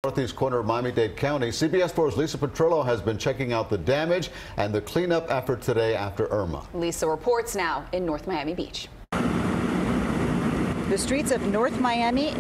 northeast corner of Miami-Dade County. CBS 4's Lisa Petrillo has been checking out the damage and the cleanup effort today after Irma. Lisa reports now in North Miami Beach. The streets of North Miami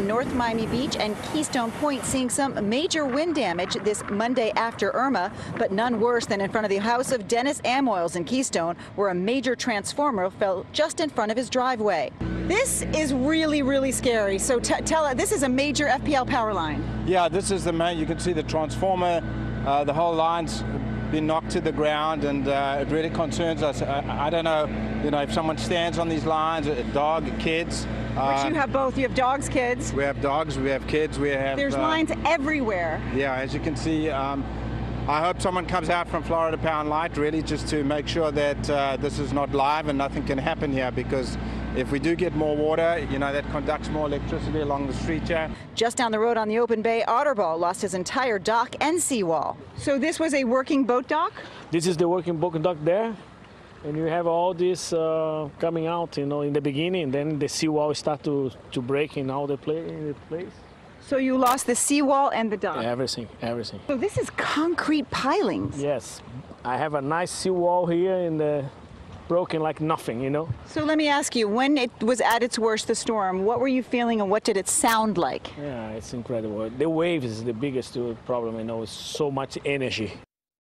Beach, and Keystone Point seeing some major wind damage this Monday after Irma, but none worse than in front of the house of Dennis Amoyles in Keystone, where a major transformer fell just in front of his driveway. This is really, really scary. So tell us, this is a major FPL power line. Yeah, this is the main. You can see the transformer, the whole line's been knocked to the ground, and it really concerns us. I don't know, if someone stands on these lines, a dog, kids. Which you have both. You have dogs, kids. We have dogs, we have kids, we have... There's lines everywhere. Yeah, as you can see, I hope someone comes out from Florida Power and Light, really, just to make sure that this is not live and nothing can happen here, because if we do get more water, that conducts more electricity along the street here. Just down the road on the open bay, Otterball lost his entire dock and seawall. So this was a working boat dock? This is the working boat dock there. And you have all this coming out, in the beginning, and then the seawall start to break in all the place. So you lost the seawall and the dock? Everything. So this is concrete pilings? Yes. I have a nice seawall here and broken like nothing, So let me ask you, when it was at its worst, the storm, what were you feeling and what did it sound like? Yeah, it's incredible. The waves is the biggest problem, it's so much energy.